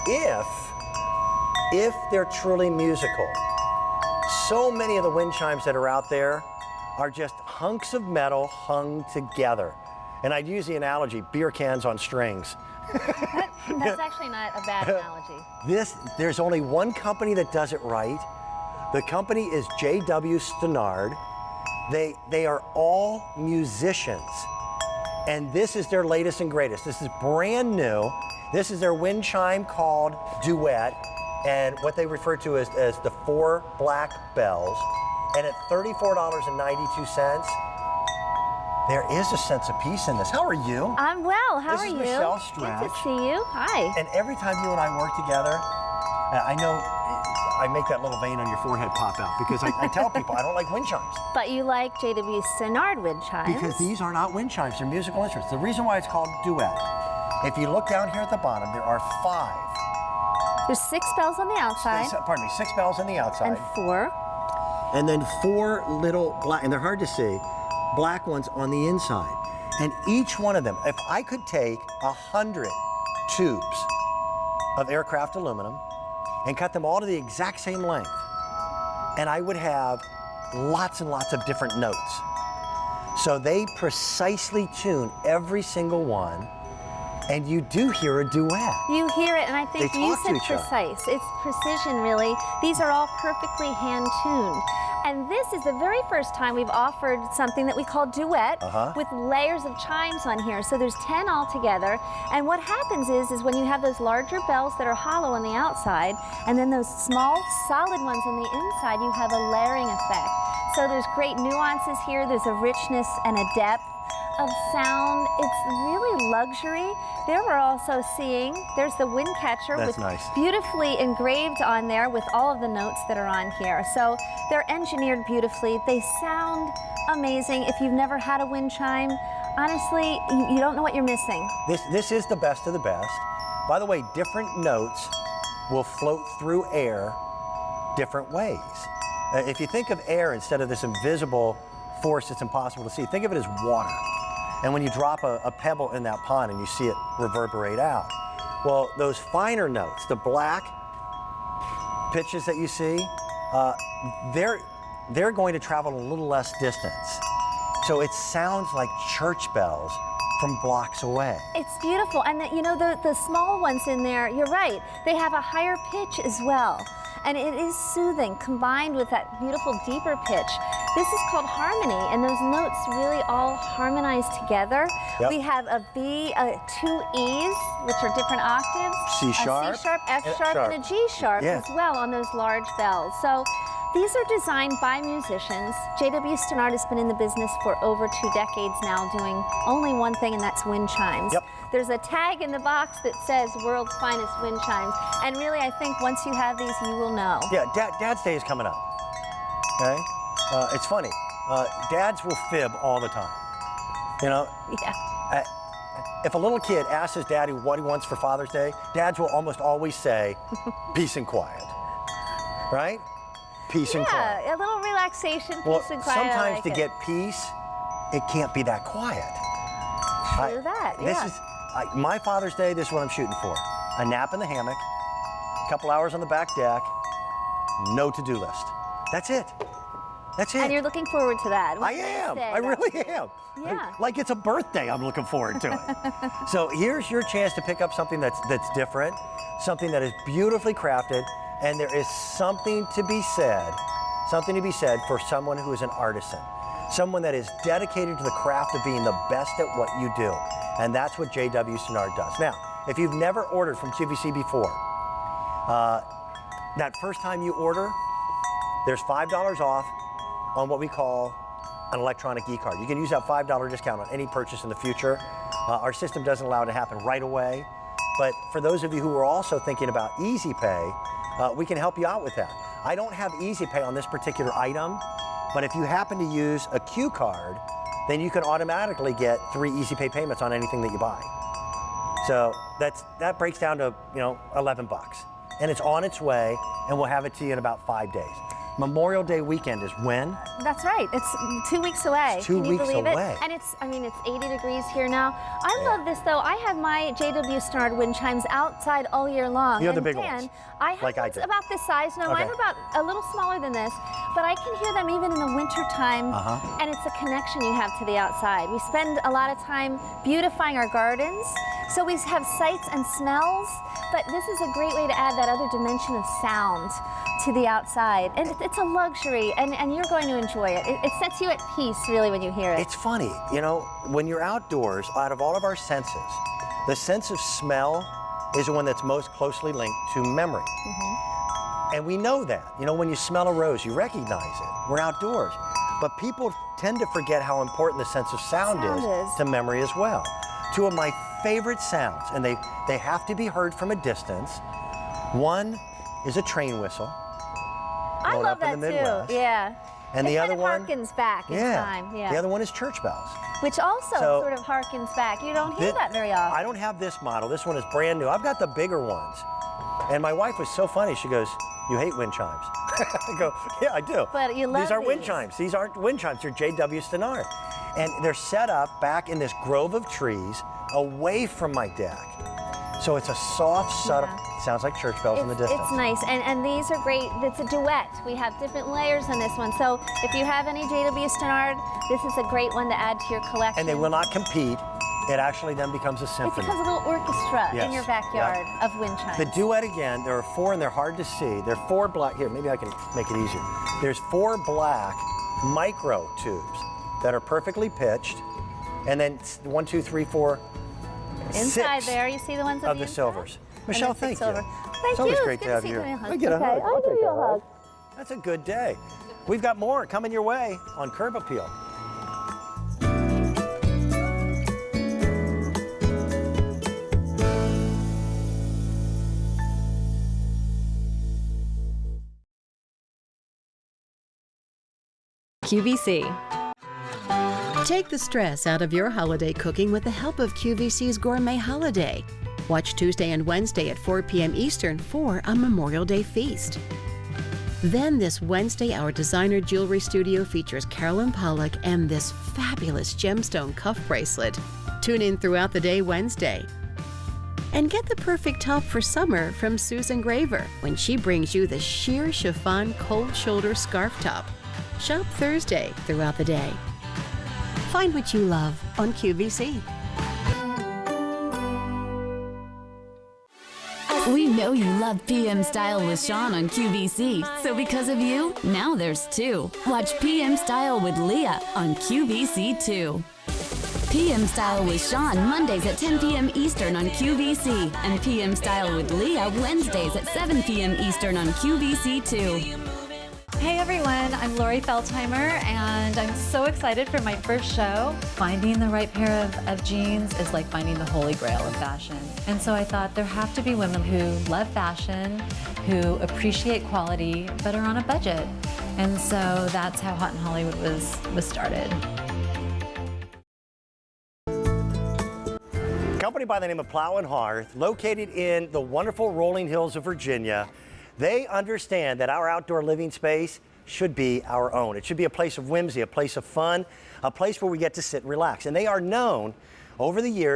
if they're truly musical. So many of the wind chimes that are out there are just hunks of metal hung together. And I'd use the analogy, beer cans on strings. That's actually not a bad analogy. There's only one company that does it right. The company is J.W. Stannard. They are all musicians. And this is their latest and greatest. This is brand new. This is their wind chime called Duet, and what they refer to as the 4 black bells. And at $34.92, there is a sense of peace in this. How are you? I'm well. How are you? This is Michelle Stratch. Good to see you. Hi. And every time you and I work together, I know I make that little vein on your forehead pop out because I tell people I don't like wind chimes. But you like J.W. Stannard wind chimes. Because these are not wind chimes, they're musical instruments. The reason why it's called Duet, if you look down here at the bottom, there are 5. There's 6 bells on the outside. 6 bells on the outside. And 4. And then 4 little black, and they're hard to see, black ones on the inside. And each one of them, if I could take 100 tubes of aircraft aluminum and cut them all to the exact same length, and I would have lots and lots of different notes. So they precisely tune every single one, and you do hear a duet. You hear it, and I think you said each other. precise. It's precision, really. These are all perfectly hand-tuned. And this is the very first time we've offered something that we call Duet with layers of chimes on here. So there's 10 altogether. And what happens is when you have those larger bells that are hollow on the outside, and then those small, solid ones on the inside, you have a layering effect. So there's great nuances here. There's a richness and a depth of sound. It's really luxury. There we're also seeing, there's the wind catcher with beautifully engraved on there with all of the notes that are on here. So they're engineered beautifully. They sound amazing. If you've never had a wind chime, honestly, you don't know what you're missing. This is the best of the best. By the way, different notes will float through air different ways. If you think of air instead of this invisible force that's impossible to see, think of it as water. And when you drop a pebble in that pond and you see it reverberate out, well, those finer notes, the black pitches that you see, they're going to travel a little less distance. So it sounds like church bells from blocks away. It's beautiful, and you know, the small ones in there, you're right, they have a higher pitch as well. And it is soothing, combined with that beautiful deeper pitch. This is called harmony, and those notes really all harmonize together. Yep. We have a B, 2 E's, which are different octaves. C sharp, a C sharp, F sharp, and a G sharp as well on those large bells. So these are designed by musicians. J.W. Stannard has been in the business for over 2 decades now, doing only one thing, and that's wind chimes. Yep. There's a tag in the box that says world's finest wind chimes. And really, I think once you have these, you will know. Yeah, Dad's Day is coming up, okay? It's funny, dads will fib all the time, you know? Yeah. If a little kid asks his daddy what he wants for Father's Day, dads will almost always say, peace and quiet, right? Peace and quiet. Yeah, a little relaxation, peace and quiet. Sometimes like to get peace, it can't be that quiet. True that, yeah. This is, my Father's Day, this is what I'm shooting for. A nap in the hammock, a couple hours on the back deck, no to-do list. That's it. That's it. And you're looking forward to that. I am. I really am. Yeah. Like it's a birthday, I'm looking forward to it. So here's your chance to pick up something that's different, something that is beautifully crafted, and there is something to be said for someone who is an artisan, someone that is dedicated to the craft of being the best at what you do. And that's what J.W. Stannard does. Now, if you've never ordered from QVC before, that first time you order, there's $5 off on what we call an electronic e-card. You can use that $5 discount on any purchase in the future. Our system doesn't allow it to happen right away, but for those of you who are also thinking about Easy Pay, we can help you out with that. I don't have Easy Pay on this particular item, but if you happen to use a Q card, then you can automatically get 3 Easy Pay payments on anything that you buy. So that breaks down to, $11 bucks. And it's on its way, and we'll have it to you in about 5 days. Memorial Day weekend is when? That's right. It's 2 weeks away. It's 2 Can you weeks believe away. it? And it's 80 degrees here now. I love this though. I have my JW Stannard wind chimes outside all year long. You have the And big Dan, ones, I have like I ones do. about this size. No, Okay. mine are about a little smaller than this, but I can hear them even in the winter time. And it's a connection you have to the outside. We spend a lot of time beautifying our gardens, so we have sights and smells, but this is a great way to add that other dimension of sound to the outside. And it's a luxury, and you're going to enjoy it. It sets you at peace, really, when you hear it. It's funny, you know, when you're outdoors, out of all of our senses, the sense of smell is the one that's most closely linked to memory. And we know that. You know, when you smell a rose, you recognize it. We're outdoors. But people tend to forget how important the sense of sound is to memory as well. Two of my favorite sounds, and they have to be heard from a distance. One is a train whistle. I growing love up in that the Midwest. too. Yeah. And the other one harkens back in time. Yeah. The other one is church bells. Which also sort of harkens back. You don't hear that very often. I don't have this model. This one is brand new. I've got the bigger ones. And my wife was so funny. She goes, "You hate wind chimes." I go, "Yeah, I do." But you love these. Are wind these. chimes. These aren't wind chimes. They're JW Stannard. And they're set up back in this grove of trees away from my deck. So it's a soft, subtle, sounds like church bells in the distance. It's nice, and these are great. It's a duet. We have different layers on this one. So if you have any JW Stannard, this is a great one to add to your collection. And they will not compete. It actually then becomes a It symphony. becomes a little orchestra in your backyard of wind chimes. The duet again, there are 4 and they're hard to see. There are 4 black, here, maybe I can make it easier. There's 4 black micro tubes that are perfectly pitched. And then 1, 2, 3, 4, Inside 6 there, you see the ones of the inside? silvers. Michelle, thank you. Silver. Thank It's always you. great It's to good have see you you. here. I get a hug. Okay, I'll give you a hug. That's a good day. We've got more coming your way on Curb Appeal. QVC. Take the stress out of your holiday cooking with the help of QVC's Gourmet Holiday. Watch Tuesday and Wednesday at 4 p.m. Eastern for a Memorial Day feast. Then this Wednesday, our designer jewelry studio features Carolyn Pollock and this fabulous gemstone cuff bracelet. Tune in throughout the day Wednesday. And get the perfect top for summer from Susan Graver when she brings you the sheer chiffon cold shoulder scarf top. Shop Thursday throughout the day. Find what you love on QVC. We know you love PM Style with Sean on QVC, so because of you, now there's 2. Watch PM Style with Leah on QVC2. PM Style with Sean Mondays at 10 p.m. Eastern on QVC, and PM Style with Leah Wednesdays at 7 p.m. Eastern on QVC2. Hey everyone, I'm Lori Feldheimer, and I'm so excited for my first show. Finding the right pair of jeans is like finding the holy grail of fashion. And so I thought there have to be women who love fashion, who appreciate quality, but are on a budget. And so that's how Hot in Hollywood was started. A company by the name of Plow Hearth, located in the wonderful rolling hills of Virginia. They understand that our outdoor living space should be our own. It should be a place of whimsy, a place of fun, a place where we get to sit and relax. And they are known over the years